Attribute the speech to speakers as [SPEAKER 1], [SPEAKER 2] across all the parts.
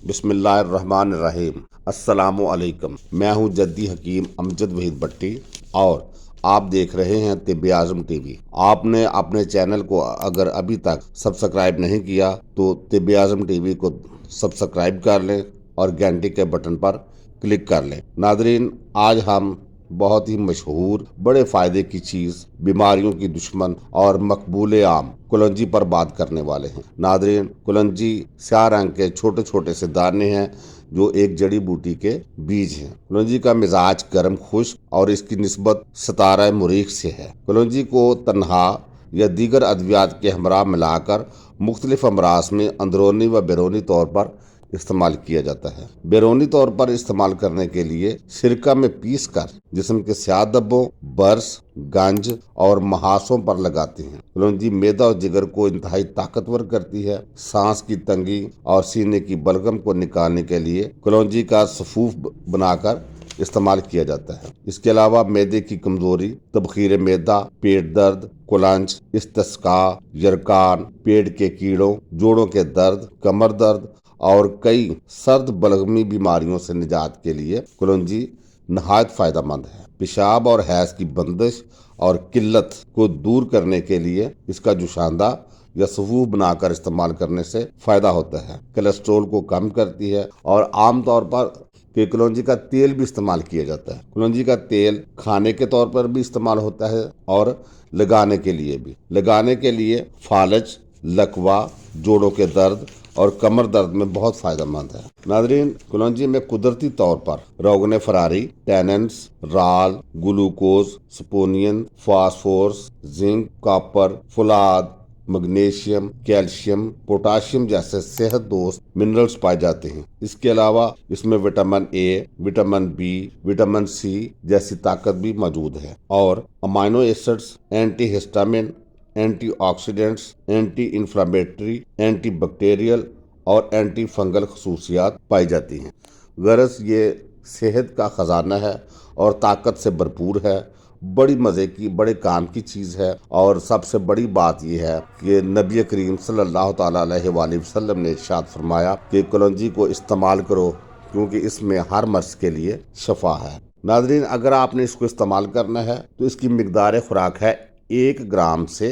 [SPEAKER 1] बिस्मिल्लाहिर्रहमानिर्रहीम। अस्सलामु अलैकुम। मैं हूं जद्दी हकीम अमजद वहीद भट्टी और आप देख रहे हैं तिब्बे आज़म टीवी। आपने अपने चैनल को अगर अभी तक सब्सक्राइब नहीं किया तो तिब्बे आज़म टीवी को सब्सक्राइब कर लें और घंटी के बटन पर क्लिक कर लें। नादरीन, आज हम बहुत ही मशहूर बड़े फायदे की चीज, बीमारियों की दुश्मन और मकबूल आम कुलंजी पर बात करने वाले हैं। नादरीन, कुलंजी स्याह रंग के छोटे छोटे से दाने हैं जो एक जड़ी बूटी के बीज हैं। कुलंजी का मिजाज गर्म खुश्क और इसकी निस्बत सतारा मुरीख से है। कुलंजी को तन्हा या दीगर अद्वियात के हमरा मिलाकर मुख्तलिफ अमराज में अंदरूनी व बैरूनी तौर पर इस्तेमाल किया जाता है। बैरूनी तौर पर इस्तेमाल करने के लिए सिरका में पीस कर जिस्म के स्याह धब्बों, बर्स, गंज और महासों पर लगाते हैं। कुलंजी मेदा और जिगर को इंतहाई ताकतवर करती है। सांस की तंगी और सीने की बलगम को निकालने के लिए कुलंजी का सफूफ बनाकर इस्तेमाल किया जाता है। इसके अलावा मैदे की कमजोरी, तबखीर मैदा, पेट दर्द, कुलंज, इस्तिस्का, यरकान, पेट के कीड़ों, जोड़ों के दर्द, कमर दर्द और कई सर्द बलगमी बीमारियों से निजात के लिए कुलंजी नहायत फायदेमंद है। पेशाब और हैज की बंदिश और किल्लत को दूर करने के लिए इसका जुशांदा या सफूफ बनाकर इस्तेमाल करने से फायदा होता है। कोलेस्ट्रोल को कम करती है और आमतौर पर कुलंजी का तेल भी इस्तेमाल किया जाता है। कुलंजी का तेल खाने के तौर पर भी इस्तेमाल होता है और लगाने के लिए भी। लगाने के लिए फालज, लकवा, जोड़ों के दर्द और कमर दर्द में बहुत फायदेमंद है। नादरीन, कुलंजी में कुदरती तौर पर रोगन फरारी, टैनेंस, राल, glucose, स्पोनियन, phosphorus, zinc, copper, Phulad, magnesium, calcium, potassium जैसे सेहत दोस्त मिनरल्स पाए जाते हैं। इसके अलावा इसमें vitamin A, vitamin B, vitamin C जैसी ताकत भी मौजूद है और amino acids, anti histamine, antioxidants, anti inflammatory, anti bacterial और एंटी फंगल खसूसियात पाई जाती हैं। गरज ये सेहत का खजाना है और ताकत से भरपूर है। बड़ी मज़े की, बड़े काम की चीज़ है और सबसे बड़ी बात यह है कि नबी करीम सल्लल्लाहु ताला अलैहि वसल्लम ने इरशाद फरमाया कि कुलंजी को इस्तेमाल करो क्योंकि इसमें हर मर्ज के लिए शफा है। नादरीन, अगर आपने इसको इस्तेमाल करना है तो इसकी मिकदार खुराक है 1 ग्राम से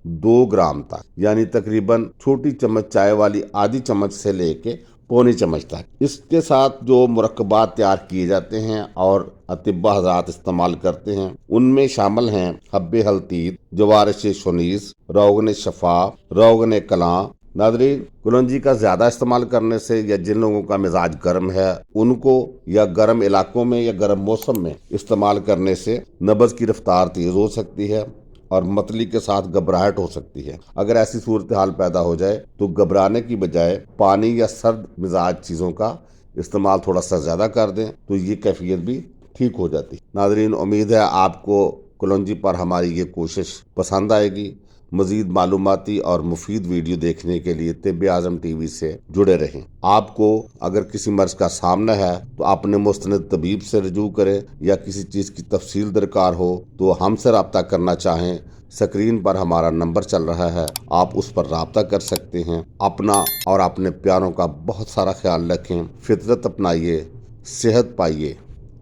[SPEAKER 1] 2 ग्राम तक, यानी तकरीबन छोटी चम्मच चाय वाली आधी चम्मच से लेके पौनी चम्मच तक। इसके साथ जो मुरक्कबात तैयार किए जाते हैं और अतिब्बा हज़रात इस्तेमाल करते हैं उनमें शामिल हैं हब्बे हल्तीत, जवारिश शुनीस, रोगन शफा, रोगन कलां। नादरीन, कुलंजी का ज्यादा इस्तेमाल करने से या जिन लोगों का मिजाज गर्म है उनको या गर्म इलाकों में या गर्म मौसम में इस्तेमाल करने से नब्ज की रफ्तार तेज हो सकती है और मतली के साथ घबराहट हो सकती है। अगर ऐसी सूरत हाल पैदा हो जाए तो घबराने की बजाय पानी या सर्द मिजाज चीज़ों का इस्तेमाल थोड़ा सा ज़्यादा कर दें तो ये कैफियत भी ठीक हो जाती है। नादरीन, उम्मीद है आपको कुलंजी पर हमारी ये कोशिश पसंद आएगी। मजीद मालूमाती और मुफीद वीडियो देखने के लिए तिब्बे आज़म टीवी से जुड़े रहें। आपको अगर किसी मर्ज का सामना है तो अपने मुस्तनद तबीब से रजू करें या किसी चीज़ की तफसील दरकार हो तो हमसे रब्ता करना चाहें, स्क्रीन पर हमारा नंबर चल रहा है, आप उस पर रब्ता कर सकते हैं। अपना और अपने प्यारों का बहुत सारा ख्याल रखें, फितरत अपनाइए, सेहत पाइए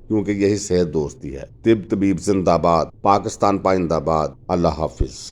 [SPEAKER 1] क्योंकि यही सेहत दोस्ती है। तिब तबीब जिंदाबाद, पाकिस्तान पाइंदाबाद। अल्लाह हाफिज।